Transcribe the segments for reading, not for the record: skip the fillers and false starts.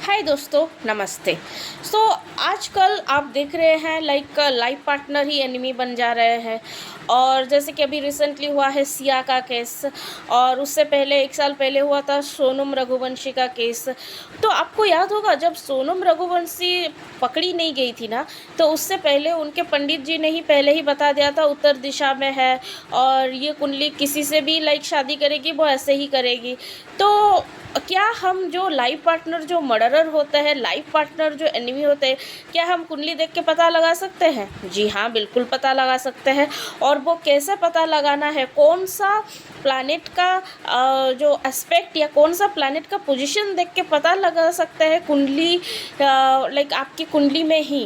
हाय दोस्तों, नमस्ते। आजकल आप देख रहे हैं लाइफ पार्टनर ही एनिमी बन जा रहे हैं। और जैसे कि अभी रिसेंटली हुआ है सिया का केस, और उससे पहले 1 साल पहले हुआ था सोनम रघुवंशी का केस। तो आपको याद होगा जब सोनम रघुवंशी पकड़ी नहीं गई थी ना, तो उससे पहले उनके पंडित जी ने ही पहले ही बता दिया था उत्तर दिशा में है, और ये कुंडली किसी से भी शादी करेगी वो ऐसे ही करेगी। तो क्या हम जो लाइफ पार्टनर जो मर्डरर होते हैं, लाइफ पार्टनर जो एनिमी होते हैं, क्या हम कुंडली देख के पता लगा सकते हैं? जी हाँ, बिल्कुल पता लगा सकते हैं। और वो कैसे पता लगाना है, कौन सा प्लैनेट का जो एस्पेक्ट या कौन सा प्लैनेट का पोजीशन देख के पता लगा सकते हैं कुंडली, आपकी कुंडली में ही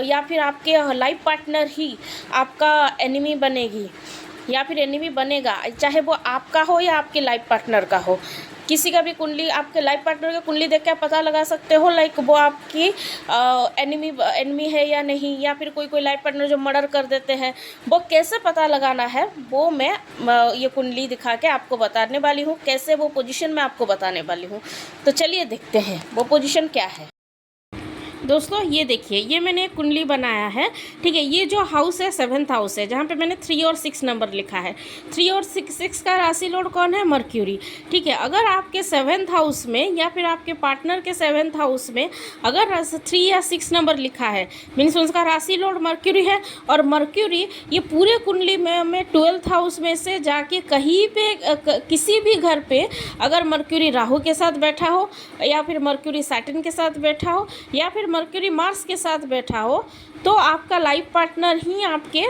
या फिर आपके लाइफ पार्टनर ही आपका एनिमी बनेगी या फिर एनिमी बनेगा, चाहे वो आपका हो या आपके लाइफ पार्टनर का हो। किसी का भी कुंडली, आपके लाइफ पार्टनर की कुंडली देख के आप पता लगा सकते हो वो आपकी एनिमी है या नहीं, या फिर कोई लाइफ पार्टनर जो मर्डर कर देते हैं, वो कैसे पता लगाना है वो मैं ये कुंडली दिखा के आपको बताने वाली हूँ। कैसे वो पोजीशन मैं आपको बताने वाली हूँ। तो चलिए देखते हैं वो पोजीशन क्या है। दोस्तों ये देखिए, ये मैंने एक कुंडली बनाया है, ठीक है। ये जो हाउस है 7th हाउस है, जहाँ पे मैंने 3 और 6 नंबर लिखा है। 3 और 6 का राशि लॉर्ड कौन है? मर्क्यूरी, ठीक है। अगर आपके 7th हाउस में या फिर आपके पार्टनर के 7th हाउस में अगर 3 या 6 नंबर लिखा है, मीन्स उसका राशि लॉर्ड मर्क्यूरी है। और मर्क्यूरी ये पूरे कुंडली में 12th हाउस में से जाके कहीं पे किसी भी घर पे अगर मर्क्यूरी राहु के साथ बैठा हो, या फिर मर्क्यूरी सैटर्न के साथ बैठा हो, या फिर मर्क्यूरी मार्स के साथ बैठा हो, तो आपका लाइफ पार्टनर ही आपके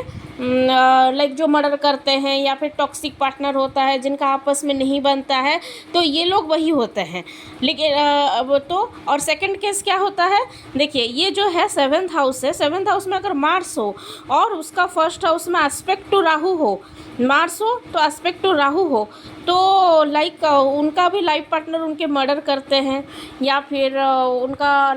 जो मर्डर करते हैं, या फिर टॉक्सिक पार्टनर होता है जिनका आपस में नहीं बनता है, तो ये लोग वही होते हैं। लेकिन और सेकंड केस क्या होता है, देखिए ये जो है 7th हाउस है। 7th हाउस में अगर मार्स हो और उसका फर्स्ट हाउस में एस्पेक्ट टू राहु हो, मार्स हो तो एस्पेक्ट टू राहु हो, तो उनका भी लाइफ पार्टनर उनके मर्डर करते हैं, या फिर उनका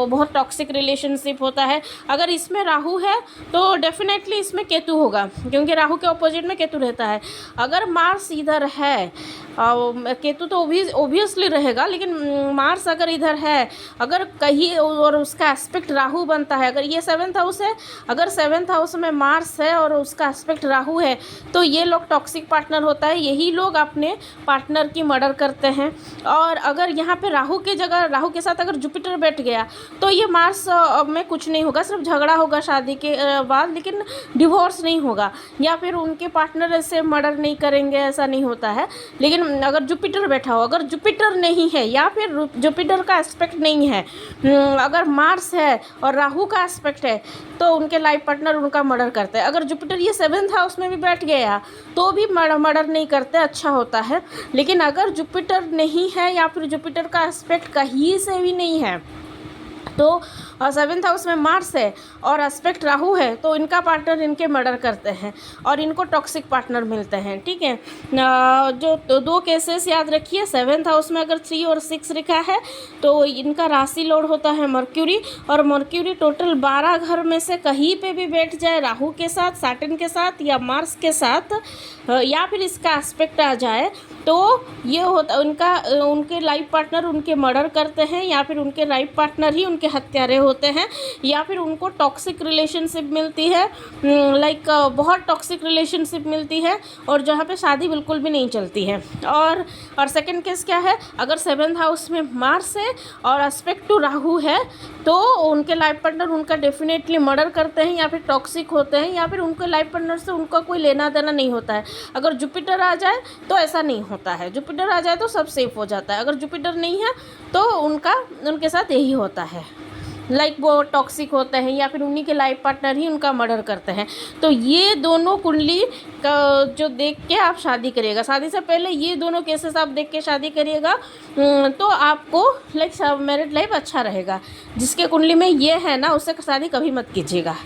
बहुत टॉक्सिक रिलेशनशिप होता है। अगर इसमें राहु है तो डेफिनेटली इसमें केतु होगा, क्योंकि राहु के ऑपोजिट में केतु रहता है। अगर मार्स इधर है, केतु तो ओबियसली रहेगा, लेकिन मार्स अगर इधर है, अगर कहीं और उसका एस्पेक्ट राहु बनता है, अगर ये 7th हाउस है, अगर 7th हाउस में मार्स है और उसका एस्पेक्ट राहु है, तो ये लोग टॉक्सिक पार्टनर होता है। यही लोग अपने पार्टनर की मर्डर करते हैं। और अगर यहाँ पे राहु की जगह, राहु के साथ अगर जुपिटर बैठ गया, तो ये मार्स में कुछ नहीं होगा, सिर्फ झगड़ा होगा शादी के बाद, लेकिन डिवोर्स नहीं होगा, या फिर उनके पार्टनर ऐसे मर्डर नहीं करेंगे, ऐसा नहीं होता है। लेकिन अगर जुपिटर बैठा हो, अगर जुपिटर नहीं है या फिर जुपिटर का एस्पेक्ट नहीं है, अगर मार्स है और राहु का एस्पेक्ट है, तो उनके लाइफ पार्टनर उनका मर्डर करते हैं। अगर जुपिटर ये 7th हाउस में भी बैठ गया तो भी मर्डर नहीं करते, अच्छा होता है। लेकिन अगर जुपिटर नहीं है या फिर जुपिटर का एस्पेक्ट कहीं से भी नहीं है, तो 7th हाउस में मार्स है और एस्पेक्ट राहु है, तो इनका पार्टनर इनके मर्डर करते हैं और इनको टॉक्सिक पार्टनर मिलते हैं, ठीक है। जो 2 केसेस याद रखिए, 7th हाउस में अगर 3 और 6 लिखा है तो इनका राशि लॉर्ड होता है मर्क्यूरी, और मर्क्यूरी टोटल 12 घर में से कहीं पे भी बैठ जाए, राहु के साथ, सैटर्न के साथ या मार्स के साथ, या फिर इसका एस्पेक्ट आ जाए, तो ये होता उनके लाइफ पार्टनर उनके मर्डर करते हैं, या फिर उनके लाइफ पार्टनर ही उनके हत्यारे होते हैं, या फिर उनको टॉक्सिक रिलेशनशिप मिलती है, बहुत टॉक्सिक रिलेशनशिप मिलती है, और जहाँ पे शादी बिल्कुल भी नहीं चलती है। और सेकंड केस क्या है, अगर 7th हाउस में मार्स है और एस्पेक्ट टू राहु है, तो उनके लाइफ पार्टनर उनका डेफिनेटली मर्डर करते हैं, या फिर टॉक्सिक होते हैं, या फिर उनके लाइफ पार्टनर से उनका कोई लेना देना नहीं होता है। अगर जुपिटर आ जाए तो ऐसा नहीं होता है, जुपिटर आ जाए तो सब सेफ हो जाता है। अगर जुपिटर नहीं है तो उनके साथ यही होता है, वो टॉक्सिक होते हैं, या फिर उन्हीं के लाइफ पार्टनर ही उनका मर्डर करते हैं। तो ये दोनों कुंडली का जो देख के आप शादी करिएगा, शादी से पहले ये दोनों केसेस आप देख के शादी करिएगा, तो आपको मैरिड लाइफ अच्छा रहेगा। जिसके कुंडली में ये है ना, उससे शादी कभी मत कीजिएगा।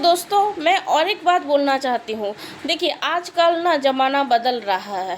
दोस्तों मैं और एक बात बोलना चाहती हूँ। देखिए आजकल ना ज़माना बदल रहा है,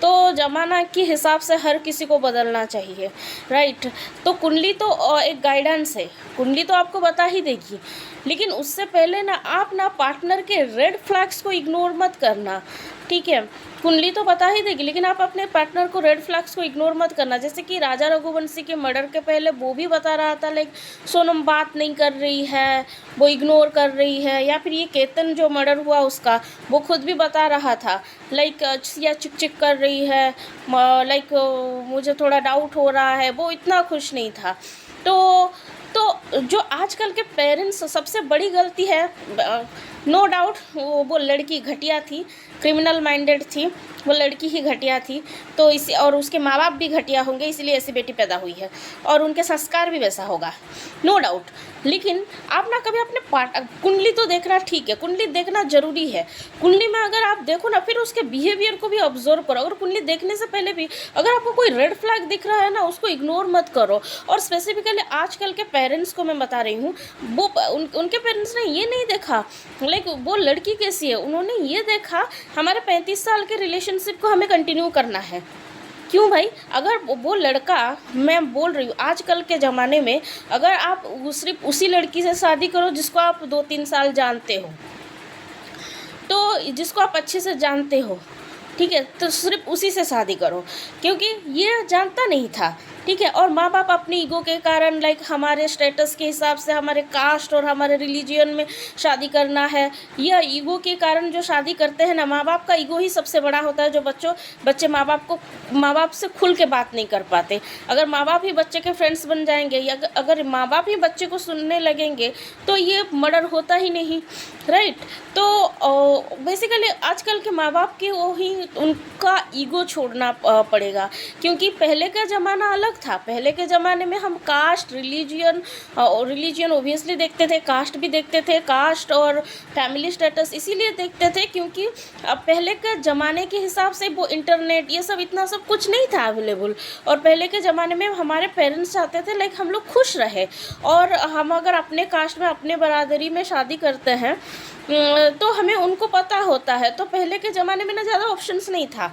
तो ज़माना के हिसाब से हर किसी को बदलना चाहिए, राइट। तो कुंडली तो एक गाइडेंस है, कुंडली तो आपको बता ही देगी, लेकिन उससे पहले ना आप ना पार्टनर के रेड फ्लैग्स को इग्नोर मत करना, ठीक है। कुंडली तो बता ही देगी, लेकिन आप अपने पार्टनर को रेड फ्लैग्स को इग्नोर मत करना। जैसे कि राजा रघुवंशी के मर्डर के पहले वो भी बता रहा था लाइक सोनम बात नहीं कर रही है, वो इग्नोर कर रही है, या फिर ये केतन जो मर्डर हुआ उसका वो खुद भी बता रहा था लाइक या चिक चिक कर रही है, लाइक मुझे थोड़ा डाउट हो रहा है, वो इतना खुश नहीं था। तो जो आजकल के पेरेंट्स सबसे बड़ी गलती है, नो डाउट वो लड़की घटिया थी, क्रिमिनल माइंडेड थी, वो लड़की ही घटिया थी। तो इसी और उसके माँ बाप भी घटिया होंगे, इसलिए ऐसी बेटी पैदा हुई है और उनके संस्कार भी वैसा होगा, नो डाउट। लेकिन आप ना कभी अपने कुंडली तो देखना ठीक है, कुंडली देखना जरूरी है। कुंडली में अगर आप देखो ना, फिर उसके बिहेवियर को भी ऑब्जर्व करो। अगर कुंडली देखने से पहले भी अगर आपको कोई रेड फ्लैग दिख रहा है ना, उसको इग्नोर मत करो। और स्पेसिफिकली आजकल के पेरेंट्स को मैं बता रही हूँ, वो उनके पेरेंट्स ने ये नहीं देखा लाइक वो लड़की कैसी है, उन्होंने ये देखा हमारे 35 साल के रिलेशनशिप को हमें कंटिन्यू करना है। क्यों भाई, अगर वो लड़का, मैं बोल रही हूँ आजकल के ज़माने में, अगर आप सिर्फ उसी लड़की से शादी करो जिसको आप 2-3 साल जानते हो, तो जिसको आप अच्छे से जानते हो, ठीक है, तो सिर्फ उसी से शादी करो, क्योंकि ये जानता नहीं था, ठीक है। और माँ बाप अपने ईगो के कारण लाइक हमारे स्टेटस के हिसाब से, हमारे कास्ट और हमारे रिलीजियन में शादी करना है, यह ईगो के कारण जो शादी करते हैं ना, माँ बाप का ईगो ही सबसे बड़ा होता है। जो बच्चे माँ बाप से खुल के बात नहीं कर पाते। अगर माँ बाप ही बच्चे के फ्रेंड्स बन जाएंगे, या अगर माँ बाप ही बच्चे को सुनने लगेंगे, तो ये मर्डर होता ही नहीं, राइट। तो बेसिकली आजकल के माँ बाप के वो ही उनका ईगो छोड़ना पड़ेगा, क्योंकि पहले का ज़माना अलग था। पहले के ज़माने में हम कास्ट, रिलीजियन ओबियसली देखते थे, कास्ट भी देखते थे, कास्ट और फैमिली स्टेटस इसीलिए देखते थे क्योंकि अब पहले के ज़माने के हिसाब से वो इंटरनेट ये सब इतना सब कुछ नहीं था अवेलेबल। और पहले के ज़माने में हमारे पेरेंट्स चाहते थे लाइक हम लोग खुश रहे, और हम अगर अपने कास्ट में, अपने बरादरी में शादी करते हैं तो हमें उनको पता होता है। तो पहले के ज़माने में ना ज़्यादा ऑप्शंस नहीं था।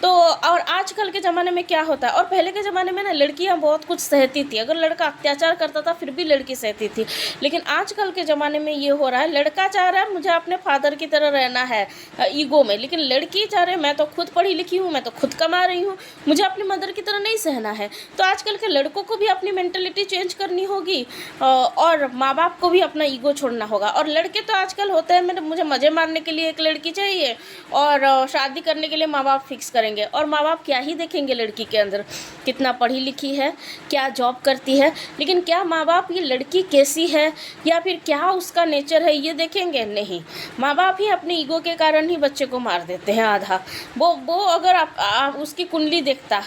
तो और आजकल के ज़माने में क्या होता है, और पहले के ज़माने में ना लड़कियां बहुत कुछ सहती थी। अगर लड़का अत्याचार करता था फिर भी लड़की सहती थी। लेकिन आजकल के ज़माने में ये हो रहा है, लड़का चाह रहा है मुझे अपने फादर की तरह रहना है ईगो में, लेकिन लड़की चाह रही है मैं तो खुद पढ़ी लिखी हूँ, मैं तो खुद कमा रही हूँ, मुझे अपनी मदर की तरह नहीं सहना है। तो आजकल के लड़कों को भी अपनी मेंटलिटी चेंज करनी होगी, और माँ बाप को भी अपना ईगो छोड़ना होगा। और लड़के तो आजकल होते हैं मुझे मज़े मारने के लिए एक लड़की चाहिए, और शादी करने के लिए माँ बाप फिक्स करेंगे। और माँ बाप क्या ही देखेंगे लड़की के अंदर, कितना पढ़ी लिखी है, क्या जॉब करती है, लेकिन क्या माँ बाप ये लड़की कैसी है या फिर क्या उसका नेचर है ये देखेंगे? नहीं। माँ बाप ही अपने ईगो के कारण ही बच्चे को मार देते हैं आधा। वो अगर आप उसकी कुंडली देखता,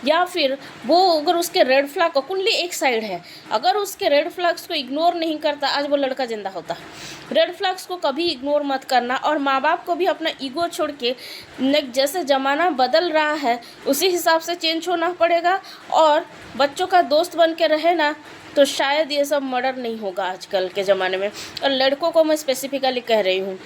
या फिर वो अगर उसके रेड फ्लैग को, कुंडली एक साइड है, अगर उसके रेड फ्लैग्स को इग्नोर नहीं करता, आज वो लड़का जिंदा होता। रेड फ्लैग्स को कभी इग्नोर मत करना, और माँ बाप को भी अपना ईगो छोड़ के जैसे ज़माना बदल रहा है उसी हिसाब से चेंज होना पड़ेगा, और बच्चों का दोस्त बन के रहे ना, तो शायद ये सब मर्डर नहीं होगा आजकल के ज़माने में। और लड़कों को मैं स्पेसिफिकली कह रही हूँ,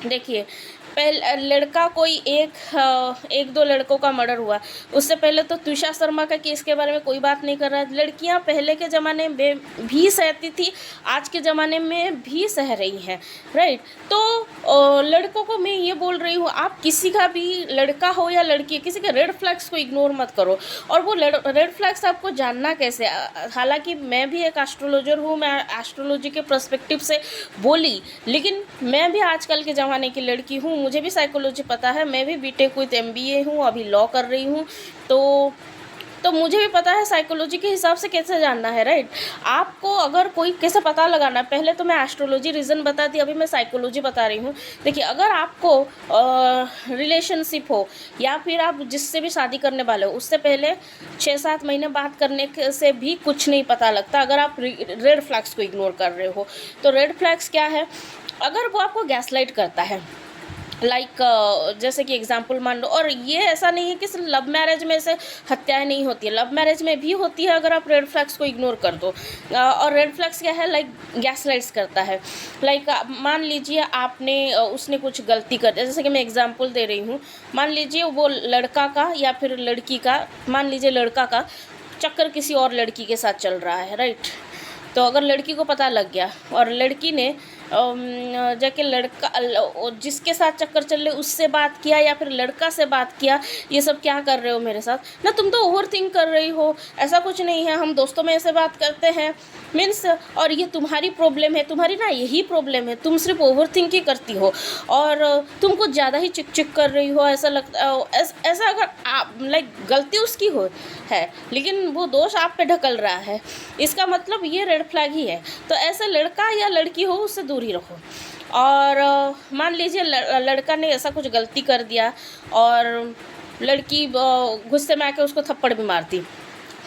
देखिए पहले लड़का कोई एक दो लड़कों का मर्डर हुआ, उससे पहले तो तुषार शर्मा का केस के बारे में कोई बात नहीं कर रहा है। लड़कियां पहले के ज़माने में भी सहती थी, आज के ज़माने में भी सह रही हैं, राइट। तो लड़कों को मैं ये बोल रही हूँ, आप किसी का भी, लड़का हो या लड़की, किसी के रेड फ्लैग्स को इग्नोर मत करो। और वो रेड फ्लैग्स आपको जानना कैसे, हालांकि मैं भी एक एस्ट्रोलॉजर हूँ, मैं एस्ट्रोलॉजी के पर्सपेक्टिव से बोली, लेकिन मैं भी आजकल के ज़माने की लड़की हूँ, मुझे भी साइकोलॉजी पता है, मैं भी बीटेक विद MBA हूँ, अभी लॉ कर रही हूँ। तो मुझे भी पता है साइकोलॉजी के हिसाब से कैसे जानना है, राइट। आपको अगर कोई कैसे पता लगाना है, पहले तो मैं एस्ट्रोलॉजी रीज़न बताती, अभी मैं साइकोलॉजी बता रही हूँ। देखिए, अगर आपको रिलेशनशिप हो या फिर आप जिससे भी शादी करने वाले हो, उससे पहले 6-7 महीने बात करने से भी कुछ नहीं पता लगता अगर आप रेड फ्लैग्स को इग्नोर कर रहे हो। तो रेड फ्लैग्स क्या है, अगर वो आपको गैसलाइट करता है, लाइक जैसे कि एग्जांपल मान लो, और ये ऐसा नहीं है कि सिर्फ लव मैरिज में से हत्याएं नहीं होती है, लव मैरिज में भी होती है अगर आप रेड फ्लैग्स को इग्नोर कर दो। और रेड फ्लैग्स क्या है, लाइक गैसलाइट्स करता है। लाइक मान लीजिए आपने उसने कुछ गलती कर दिया, जैसे कि मैं एग्जांपल दे रही हूँ, मान लीजिए वो लड़का का या फिर लड़की का, मान लीजिए लड़का का चक्कर किसी और लड़की के साथ चल रहा है, राइट। तो अगर लड़की को पता लग गया और लड़की ने जाके लड़का जिसके साथ चक्कर चल रहे उससे बात किया या फिर लड़का से बात किया, ये सब क्या कर रहे हो मेरे साथ ना, तुम तो ओवर थिंक कर रही हो, ऐसा कुछ नहीं है, हम दोस्तों में ऐसे बात करते हैं मीन्स। और ये तुम्हारी प्रॉब्लम है, तुम्हारी ना यही प्रॉब्लम है, तुम सिर्फ ओवर थिंक ही करती हो और तुम कुछ ज़्यादा ही चिक चिक कर रही हो, ऐसा लगता ऐसा अगर आप लाइक गलती उसकी हो है लेकिन वो दोष आप पे ढकल रहा है, इसका मतलब ये रेड फ्लैग ही है। तो ऐसे लड़का या लड़की हो उससे दूर ही रहो। और मान लीजिए लड़का ने ऐसा कुछ गलती कर दिया और लड़की गुस्से में आके उसको थप्पड़ भी मारती,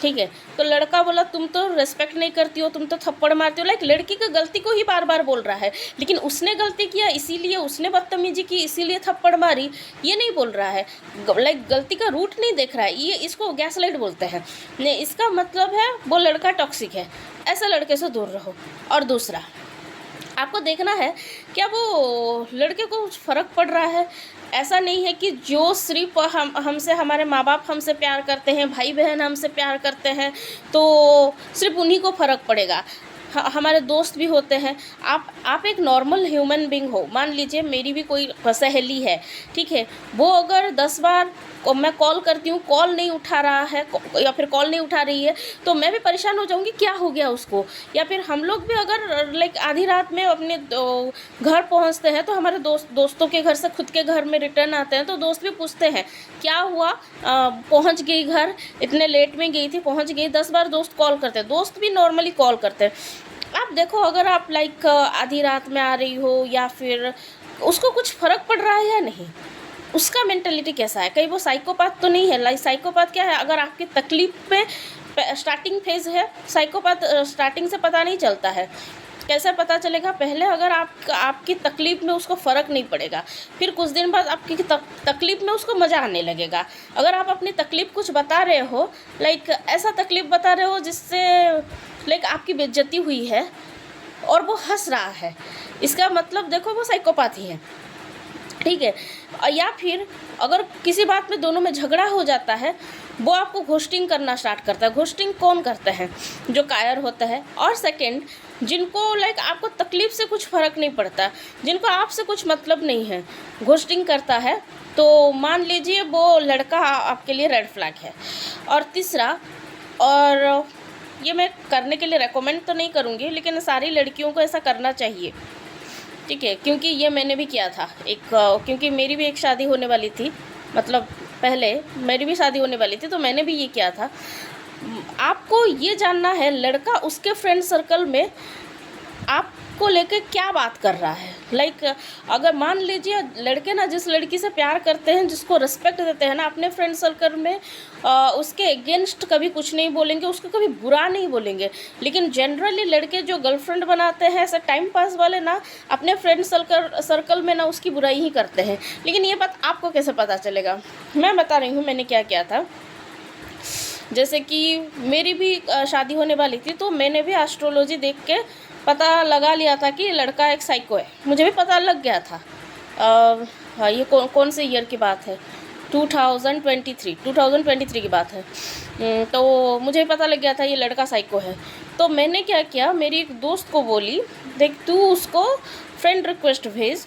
ठीक है, तो लड़का बोला तुम तो रेस्पेक्ट नहीं करती हो, तुम तो थप्पड़ मारती हो, लाइक लड़की की गलती को ही बार बार बोल रहा है, लेकिन उसने गलती किया इसीलिए, उसने बदतमीजी की इसीलिए थप्पड़ मारी, ये नहीं बोल रहा है, लाइक गलती का रूट नहीं देख रहा है, ये इसको गैसलाइट बोलते हैं। नहीं, इसका मतलब है वो लड़का टॉक्सिक है, ऐसे लड़के से दूर रहो। और दूसरा आपको देखना है क्या वो लड़के को कुछ फ़र्क पड़ रहा है, ऐसा नहीं है कि जो सिर्फ हमसे हमारे माँ बाप हमसे प्यार करते हैं, भाई बहन हमसे प्यार करते हैं तो सिर्फ उन्हीं को फ़र्क पड़ेगा, हमारे दोस्त भी होते हैं। आप एक नॉर्मल ह्यूमन बीइंग हो, मान लीजिए मेरी भी कोई सहेली है, ठीक है, वो अगर 10 बार मैं कॉल करती हूँ, कॉल नहीं उठा रहा है या फिर कॉल नहीं उठा रही है तो मैं भी परेशान हो जाऊँगी, क्या हो गया उसको। या फिर हम लोग भी अगर लाइक आधी रात में अपने घर पहुँचते हैं तो हमारे दोस्तों के घर से खुद के घर में रिटर्न आते हैं तो दोस्त भी पूछते हैं क्या हुआ, पहुँच गई घर, इतने लेट में गई थी, पहुँच गई। 10 बार दोस्त कॉल करते हैं, दोस्त भी नॉर्मली कॉल करते हैं। आप देखो अगर आप लाइक आधी रात में आ रही हो या फिर उसको कुछ फ़र्क पड़ रहा है या नहीं, उसका मेंटलिटी कैसा है, कहीं वो साइकोपाथ तो नहीं है। लाइक साइकोपाथ क्या है, अगर आपकी तकलीफ में स्टार्टिंग फेज़ है, साइकोपाथ स्टार्टिंग से पता नहीं चलता है। कैसे पता चलेगा, पहले अगर आपकी तकलीफ़ में उसको फ़र्क नहीं पड़ेगा, फिर कुछ दिन बाद आपकी तकलीफ़ में उसको मज़ा आने लगेगा। अगर आप अपनी तकलीफ़ कुछ बता रहे हो, लाइक ऐसा तकलीफ़ बता रहे हो जिससे लाइक आपकी बेइज्जती हुई है और वो हंस रहा है, इसका मतलब देखो वो साइकोपाथ ही है, ठीक है। या फिर अगर किसी बात में दोनों में झगड़ा हो जाता है, वो आपको घोस्टिंग करना स्टार्ट करता है। घोस्टिंग कौन करता है, जो कायर होता है। और सेकंड, जिनको लाइक आपको तकलीफ़ से कुछ फ़र्क नहीं पड़ता, जिनको आपसे कुछ मतलब नहीं है, घोस्टिंग करता है, तो मान लीजिए वो लड़का आपके लिए रेड फ्लैग है। और तीसरा, और ये मैं करने के लिए रेकमेंड तो नहीं करूँगी, लेकिन सारी लड़कियों को ऐसा करना चाहिए, ठीक है, क्योंकि ये मैंने भी किया था क्योंकि मेरी भी एक शादी होने वाली थी, मतलब पहले मेरी भी शादी होने वाली थी तो मैंने भी ये किया था। आपको ये जानना है लड़का उसके फ्रेंड सर्कल में आपको लेके क्या बात कर रहा है। लाइक अगर मान लीजिए लड़के ना जिस लड़की से प्यार करते हैं, जिसको रिस्पेक्ट देते हैं ना अपने फ्रेंड सर्कल में, उसके अगेंस्ट कभी कुछ नहीं बोलेंगे, उसको कभी बुरा नहीं बोलेंगे। लेकिन जनरली लड़के जो गर्लफ्रेंड बनाते हैं ऐसे टाइम पास वाले ना, अपने फ्रेंड सर्कल में ना उसकी बुराई ही करते हैं। लेकिन ये बात आपको कैसे पता चलेगा, मैं बता रही हूँ मैंने क्या किया था। जैसे कि मेरी भी शादी होने वाली थी तो मैंने भी एस्ट्रोलॉजी देख के पता लगा लिया था कि लड़का एक साइको है, मुझे भी पता लग गया था। हाँ, ये कौन से ईयर की बात है, 2023 की बात है। तो मुझे पता लग गया था ये लड़का साइको है। तो मैंने क्या किया, मेरी एक दोस्त को बोली, देख तू उसको फ्रेंड रिक्वेस्ट भेज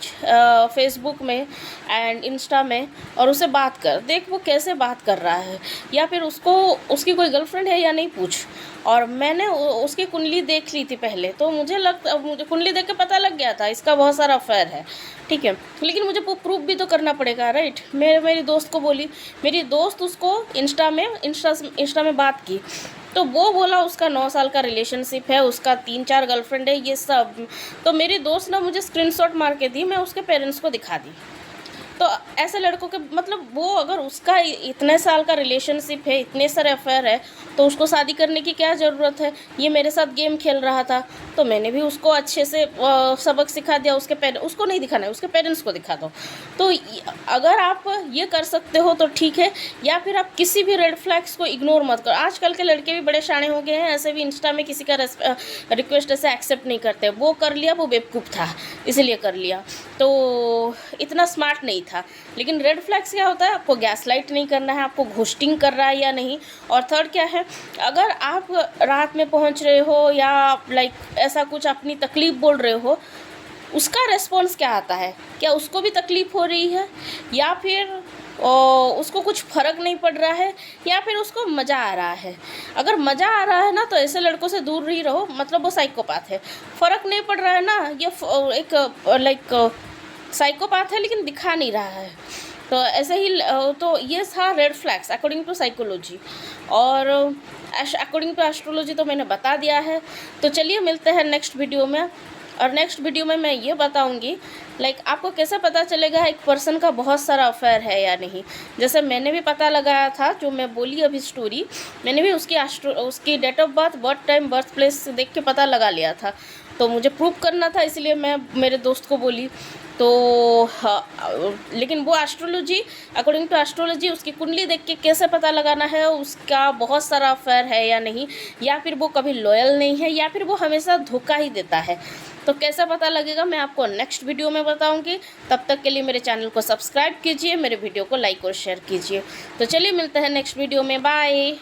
फेसबुक में एंड इंस्टा में और उससे बात कर, देख वो कैसे बात कर रहा है, या फिर उसकी कोई गर्लफ्रेंड है या नहीं पूछ। और मैंने उसकी कुंडली देख ली थी पहले, तो मुझे कुंडली देख के पता लग गया था इसका बहुत सारा अफेयर है, ठीक है। लेकिन मुझे प्रूफ भी तो करना पड़ेगा, राइट। मेरी दोस्त को बोली, मेरी दोस्त उसको इंस्टा में बात की, तो वो बोला उसका 9 साल का रिलेशनशिप है, उसका 3-4 गर्लफ्रेंड है, ये सब। तो मेरी दोस्त ना मुझे स्क्रीनशॉट मार के दी, मैं उसके पेरेंट्स को दिखा दी। तो ऐसे लड़कों के मतलब वो अगर उसका इतने साल का रिलेशनशिप है, इतने सारे अफेयर है, तो उसको शादी करने की क्या ज़रूरत है। ये मेरे साथ गेम खेल रहा था तो मैंने भी उसको अच्छे से सबक सिखा दिया। उसको नहीं दिखाना है, उसके पेरेंट्स को दिखा दो। तो अगर आप ये कर सकते हो तो ठीक है, या फिर आप किसी भी रेड फ्लैग्स को इग्नोर मत करो। आजकल के लड़के भी बड़े शाणे हो गए हैं, ऐसे भी इंस्टा में किसी का रिक्वेस्ट ऐसे एक्सेप्ट नहीं करते। वो कर लिया, वो बेवकूफ़ था इसलिए कर लिया, तो इतना स्मार्ट नहीं था। लेकिन रेड फ्लैग्स क्या होता है, आपको गैसलाइट नहीं करना है, आपको घोस्टिंग कर रहा है या नहीं। और थर्ड क्या है, अगर आप रात में पहुंच रहे हो या लाइक ऐसा कुछ अपनी तकलीफ़ बोल रहे हो, उसका रिस्पॉन्स क्या आता है, क्या उसको भी तकलीफ़ हो रही है या फिर उसको कुछ फ़र्क नहीं पड़ रहा है या फिर उसको मज़ा आ रहा है। अगर मज़ा आ रहा है ना तो ऐसे लड़कों से दूर ही रहो, मतलब वो साइकोपाथ है। फ़र्क नहीं पड़ रहा है ना, ये एक लाइक साइकोपाथ है लेकिन दिखा नहीं रहा है। तो ऐसे ही तो ये था red flags according to psychology, और अकॉर्डिंग टू एस्ट्रोलॉजी तो मैंने बता दिया है। तो चलिए मिलते हैं नेक्स्ट वीडियो में, और नेक्स्ट वीडियो में मैं ये बताऊंगी लाइक आपको कैसे पता चलेगा एक पर्सन का बहुत सारा अफेयर है या नहीं। जैसे मैंने भी पता लगाया था, जो मैं बोली अभी स्टोरी, मैंने भी उसकी date of birth, birth time, birth place देख के पता लगा लिया था। तो मुझे प्रूव करना था, इसलिए मैं मेरे दोस्त को बोली। तो लेकिन वो एस्ट्रोलॉजी, अकॉर्डिंग टू एस्ट्रोलॉजी उसकी कुंडली देख के कैसे पता लगाना है उसका बहुत सारा अफेयर है या नहीं, या फिर वो कभी लॉयल नहीं है, या फिर वो हमेशा धोखा ही देता है। तो कैसा पता लगेगा मैं आपको नेक्स्ट वीडियो में बताऊंगी। तब तक के लिए मेरे चैनल को सब्सक्राइब कीजिए, मेरे वीडियो को लाइक और शेयर कीजिए। तो चलिए मिलते हैं नेक्स्ट वीडियो में, बाय।